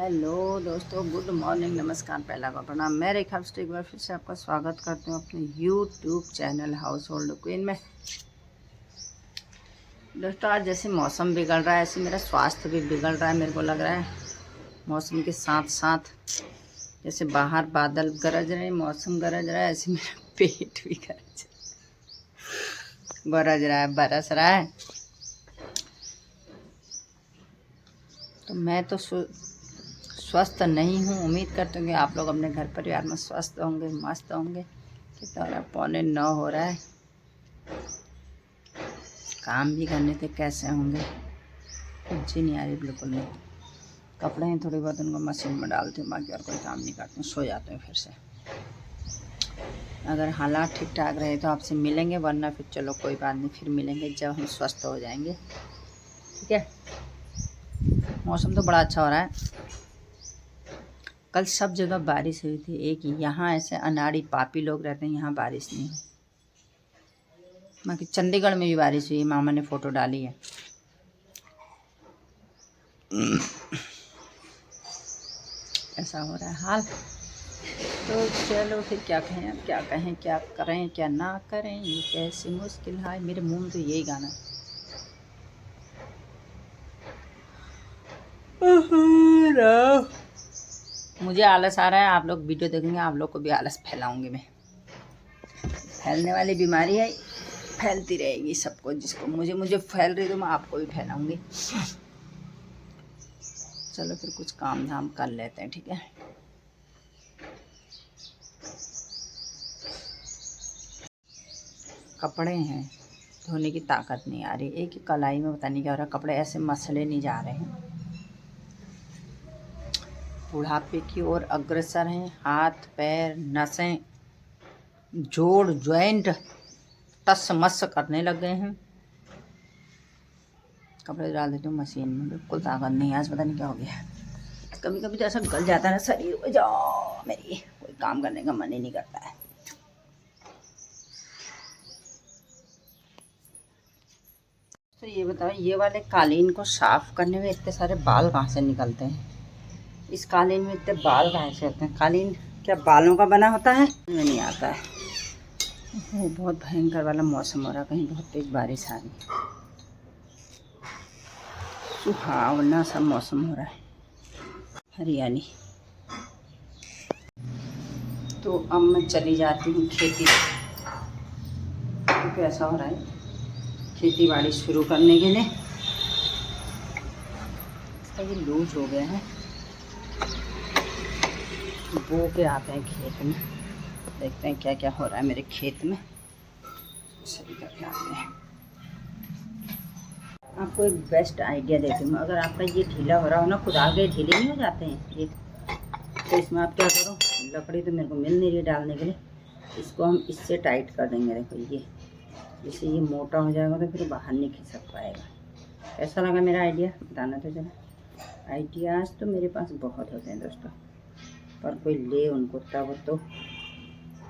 Hello दोस्तों, good morning, नमस्कार, पहला का प्रणाम। मैं रेखा एक बार फिर से आपका स्वागत करती हूँ अपने YouTube channel house hold queen में। दोस्तों, आज जैसे मौसम बिगड़ रहा है ऐसे मेरा स्वास्थ्य भी बिगड़ रहा है। मेरे को लग रहा है मौसम के साथ साथ जैसे बाहर बादल गरज रहे हैं, मौसम गरज रहा है, ऐसे मेरा पेट भी गरज रहा है, बरस रहा है। तो मैं तो स्वस्थ नहीं हूँ। उम्मीद करते हैं कि आप लोग अपने घर परिवार में स्वस्थ होंगे, मस्त होंगे। कितना 8:45 हो रहा है, काम भी करने थे, कैसे होंगे मुझे नहीं आ रही बिल्कुल नहीं। कपड़े हैं थोड़ी बहुत, उनको मशीन में डालती हूँ, बाकी और कोई काम नहीं करती हूँ, सो जाते हैं फिर से। अगर हालात ठीक ठाक रहे तो आपसे मिलेंगे, वरना फिर चलो कोई बात नहीं, फिर मिलेंगे जब हम स्वस्थ हो जाएंगे। ठीक है। मौसम तो बड़ा अच्छा हो रहा है। कल सब जगह बारिश हुई थी, एक यहाँ ऐसे अनाड़ी पापी लोग रहते हैं, यहाँ बारिश नहीं हुई। बाकी चंडीगढ़ में भी बारिश हुई, मामा ने फ़ोटो डाली है। ऐसा हो रहा है हाल। तो चलो फिर क्या कहें, अब क्या कहें, क्या करें क्या ना करें, ये कैसी मुश्किल है। मेरे मुंह में तो यही गाना मुझे आलस आ रहा है। आप लोग वीडियो देखेंगे, आप लोग को भी आलस फैलाऊंगी मैं। फैलने वाली बीमारी है, फैलती रहेगी सबको। जिसको मुझे फैल रही तो मैं आपको भी फैलाऊंगी। चलो फिर कुछ काम धाम कर लेते हैं। ठीक है। कपड़े हैं, धोने की ताकत नहीं आ रही। एक ही कलाई में पता नहीं क्या हो रहा है, कपड़े ऐसे मसले नहीं जा रहे हैं। बुढ़ापे की ओर अग्रसर हैं। हाथ पैर नसें जोड़ ज्वाइंट टस मस करने लग गए हैं। कपड़े डाल देती हूँ मशीन में, बिल्कुल ताकत नहीं है आज, पता नहीं क्या हो गया। कभी कभी तो ऐसा गल जाता है ना शरीर में, जाओ मेरी कोई काम करने का मन ही नहीं करता है। तो ये बताओ, ये वाले कालीन को साफ करने में इतने सारे बाल कहाँ से निकलते हैं? इस कालीन में इतने बाल कहाँ से होते हैं? कालीन क्या बालों का बना होता है? मुझे नहीं आता है। वो बहुत भयंकर वाला मौसम हो रहा है, कहीं बहुत तेज बारिश आ रही, सुहावना सा मौसम हो रहा है, हरियाली। तो अब मैं चली जाती हूँ खेती, क्योंकि ऐसा हो रहा है खेती बाड़ी शुरू करने के लिए। ये लूज हो गया है, बो के आते हैं खेत में, देखते हैं क्या क्या हो रहा है मेरे खेत में, सही करके आते हैं। आपको एक बेस्ट आइडिया देती हूँ। अगर आपका ये ढीला हो रहा हो ना, खुद आगे ढीले नहीं हो जाते हैं ये, तो इसमें आप क्या करो, लकड़ी तो मेरे को मिल नहीं रही डालने के लिए, इसको हम इससे टाइट कर देंगे। देखो ये, इससे ये मोटा हो जाएगा तो फिर बाहर नहीं खिसक पाएगा। कैसा लगा मेरा आइडिया, बताना तो जरा। आइडियाज़ तो मेरे पास बहुत होते हैं दोस्तों, पर कोई ले उनको तब तो।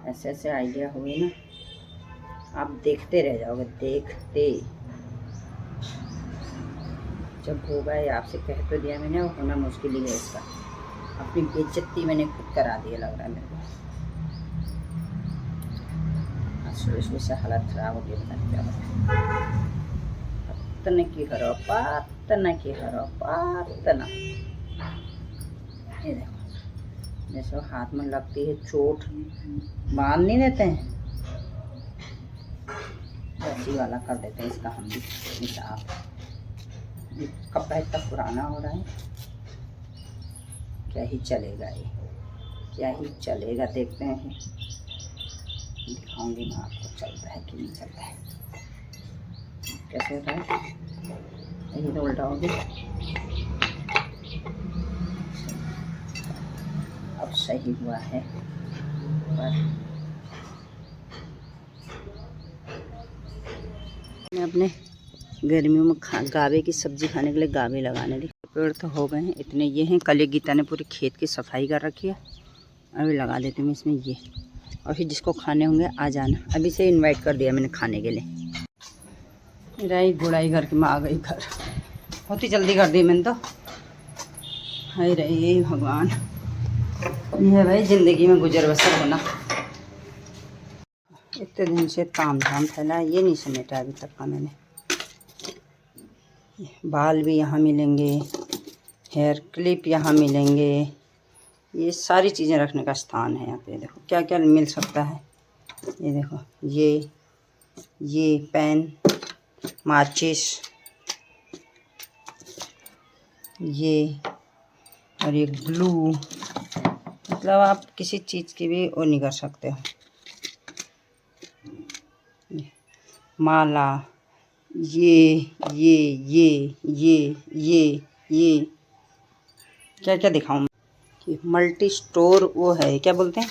ऐसे ऐसे आइडिया हुए ना, आप देखते रह जाओगे, देखते। जब होगा ये आपसे कह तो दिया मैंने, और होना मुश्किल ही है इसका। अपनी बेइज्जती मैंने खुद करा दी लग रहा है मेरे को। सुबह सुबह से हालत खराब हो गई, पता नहीं क्या होगा। पत्तन की हरो, पत्तन की हरो, पत्तन। ये देखो, जैसे हाथ में लगती है चोट, बांध नहीं देते हैं, वैसी वाला कर देते हैं इसका हम भी हिसाब। कपड़ा इतना पुराना हो रहा है, क्या ही चलेगा ये, क्या ही चलेगा। देखते हैं, दिखाऊंगी मैं आपको चलता है कि नहीं चलता है, कैसे होता है। यही तो उल्टा हो गया, अब सही हुआ है। पर मैं अपने गर्मियों में गावे की सब्ज़ी खाने के लिए गावे लगाने दी। पेड़ तो हो गए हैं इतने, ये हैं। कल गीता ने पूरी खेत की सफाई कर रखी है, अभी लगा देती हूँ इसमें ये। और फिर जिसको खाने होंगे आ जाना, अभी से इनवाइट कर दिया मैंने खाने के लिए। मेरा ही गुड़ाई करके मैं आ गई घर, बहुत ही जल्दी कर दी मैंने तो। हाय रही भगवान, ये भाई ज़िंदगी में गुजर बसर होना। इतने दिन से ताम झाम फैला है, ये नहीं समेटा अभी तक का मैंने। बाल भी यहाँ मिलेंगे, हेयर क्लिप यहाँ मिलेंगे, ये सारी चीज़ें रखने का स्थान है यहाँ पे। देखो क्या क्या मिल सकता है। ये देखो, ये पेन, माचिस, ये और ये ग्लू, मतलब आप किसी चीज़ की भी वो नहीं कर सकते हो। माला, ये क्या क्या दिखाऊं। ये मल्टी स्टोर वो है, क्या बोलते हैं,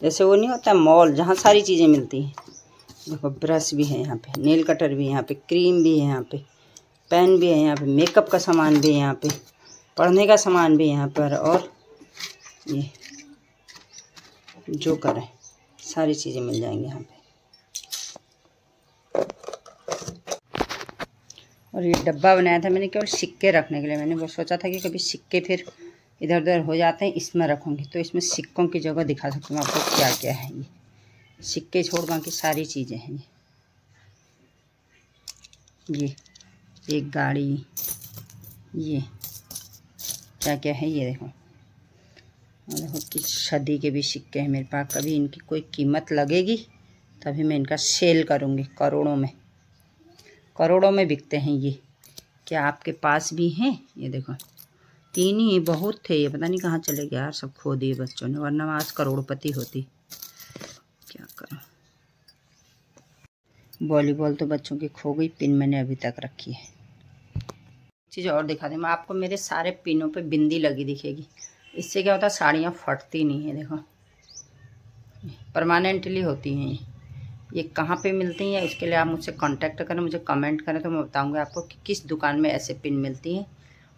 जैसे वो नहीं होता मॉल जहाँ सारी चीज़ें मिलती हैं। देखो ब्रश भी है यहाँ पे, नेल कटर भी है यहाँ पे, क्रीम भी है यहाँ पे, पेन भी है यहाँ पे, मेकअप का सामान भी है यहाँ पे, पढ़ने का सामान भी है यहाँ पर, और ये जो करें सारी चीज़ें मिल जाएंगी यहाँ पे। और ये डब्बा बनाया था मैंने केवल सिक्के रखने के लिए। मैंने वो सोचा था कि कभी सिक्के फिर इधर उधर हो जाते हैं, इसमें रखूँगी, तो इसमें सिक्कों की जगह दिखा सकती हूँ आपको क्या क्या है। ये सिक्के छोड़ बाकी सारी चीज़ें हैं। ये एक गाड़ी, ये क्या क्या है ये देखो। और देखो किस सदी के भी सिक्के हैं मेरे पास। कभी इनकी कोई कीमत लगेगी तभी मैं इनका सेल करूँगी। करोड़ों में बिकते हैं ये। क्या आपके पास भी हैं? ये देखो 3 ही, बहुत थे ये, पता नहीं कहाँ चले गए यार, सब खो दिए बच्चों ने, वरना मैं आज करोड़पति होती। क्या करूँ, वॉलीबॉल तो बच्चों की खो गई, पिन मैंने अभी तक रखी है। चीज़ और दिखा दूँ मैं आपको, मेरे सारे पिनों पे बिंदी लगी दिखेगी। इससे क्या होता है, साड़ियाँ फटती नहीं है। देखो परमानेंटली होती हैं ये कहाँ पे मिलती हैं, इसके लिए आप मुझसे कांटेक्ट करें, मुझे कमेंट करें, तो मैं बताऊंगी आपको कि किस दुकान में ऐसे पिन मिलती हैं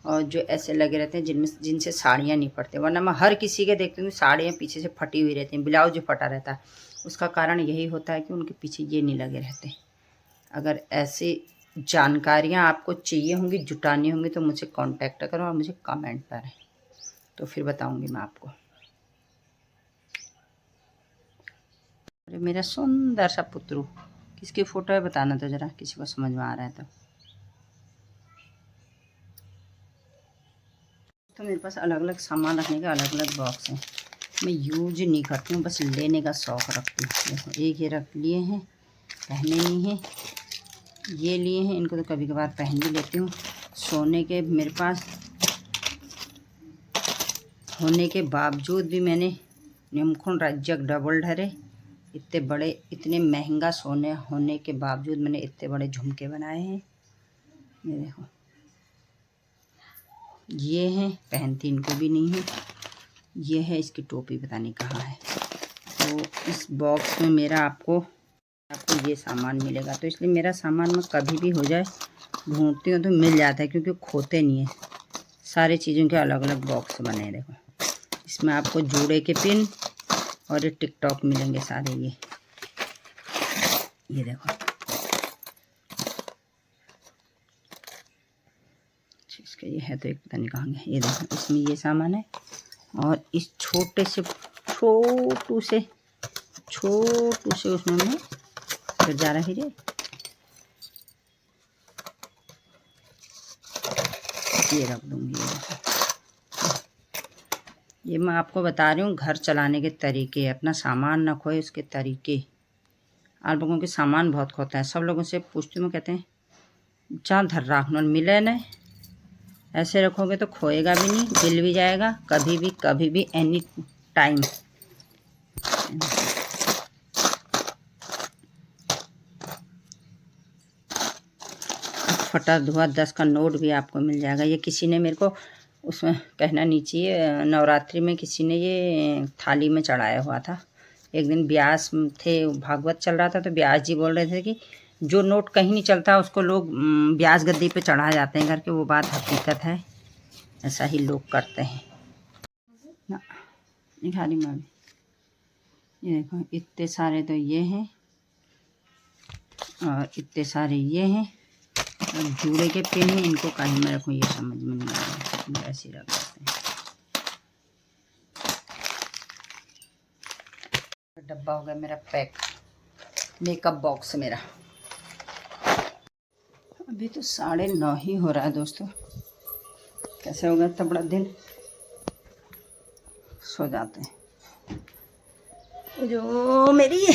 और जो ऐसे लगे रहते हैं जिनसे साड़ियाँ नहीं फटती। वरना मैं हर किसी के देखती हूँ साड़ियाँ पीछे से फटी हुई रहती हैं, ब्लाउज फटा रहता है। उसका कारण यही होता है कि उनके पीछे ये नहीं लगे रहते। अगर ऐसी जानकारियाँ आपको चाहिए होंगी, जुटानी होंगी, तो मुझसे कॉन्टैक्ट करो और मुझे कमेंट करें, तो फिर बताऊँगी मैं आपको। अरे मेरा सुंदर सा पुत्रु, किसकी फ़ोटो है बताना तो ज़रा, किसी को समझ में आ रहा है तो मेरे पास अलग अलग सामान रखने के अलग अलग बॉक्स हैं। मैं यूज नहीं करती हूँ, बस लेने का शौक़ रखती हूँ। देखो एक ये रख लिए हैं, पहने नहीं हैं, ये लिए हैं, इनको तो कभी कभार पहन भी लेती हूँ। सोने के मेरे पास होने के बावजूद भी मैंने निमखुन राज्यक डबल ढरे, इतने बड़े, इतने महंगा सोने होने के बावजूद मैंने इतने बड़े झुमके बनाए हैं। ये देखो, ये हैं, पहनती इनको भी नहीं है। ये है इसकी टोपी, पता नहीं कहाँ है। तो इस बॉक्स में मेरा आपको ये सामान मिलेगा, तो इसलिए मेरा सामान मैं कभी भी हो जाए ढूंढती हूँ तो मिल जाता है, क्योंकि खोते नहीं है। सारी चीज़ों के अलग अलग बॉक्स बने हैं। देखो इसमें आपको जूड़े के पिन और ये टिकटॉक मिलेंगे सारे। ये देखो, इसका ये है तो एक पता नहीं कहाँ गया। ये देखो इसमें ये सामान है, और इस छोटे से उसमें मैं फिर जा रही है। ये रख दूँगी। ये मैं आपको बता रही हूँ घर चलाने के तरीके, अपना सामान न खोए उसके तरीके। आप लोगों के सामान बहुत खोता है, सब लोगों से पूछती हूँ, कहते हैं जहाँ धर राखना मिले न, ऐसे रखोगे तो खोएगा भी नहीं, मिल भी जाएगा कभी भी एनी टाइम। फटा धुआ 10 का नोट भी आपको मिल जाएगा। ये किसी ने मेरे को उसमें कहना नहीं चाहिए, नवरात्रि में किसी ने ये थाली में चढ़ाया हुआ था। एक दिन ब्यास थे, भागवत चल रहा था, तो ब्यास जी बोल रहे थे कि जो नोट कहीं नहीं चलता उसको लोग ब्यास गद्दी पे चढ़ा जाते हैं करके। वो बात हकीकत है, ऐसा ही लोग करते हैं ना। दिखा रही मैं, ये देखो इतने सारे तो ये हैं और इतने सारे ये हैं, और जूड़े के पिन हैं। इनको कहीं में रखूँ ये समझ में नहीं आ रहा है, ऐसे रख देते हैं। डब्बा हो गया मेरा पैक, मेकअप बॉक्स मेरा। अभी तो 9:30 ही हो रहा है दोस्तों, कैसे होगा इतना बड़ा दिन। सो जाते हैं। जो मेरी